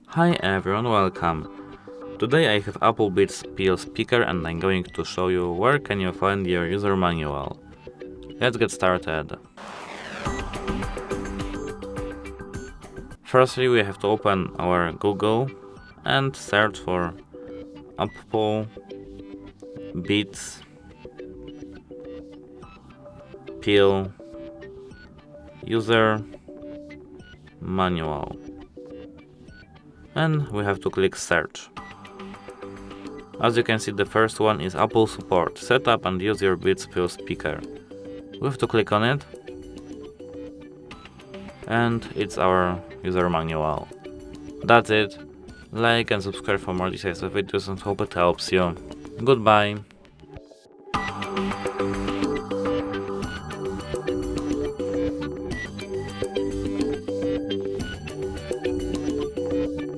Hi everyone, welcome. Today I have Apple Beats PL speaker and I'm going to show you where can you find your user manual. Let's get started. Firstly, we have to open our Google and search for Apple Beats PL user manual. And we have to click search. As you can see, the first one is Apple support. Set up and use your Beats PL speaker. We have to click on it, and it's our user manual. That's it. Like and subscribe for more decisive videos and hope it helps you. Goodbye.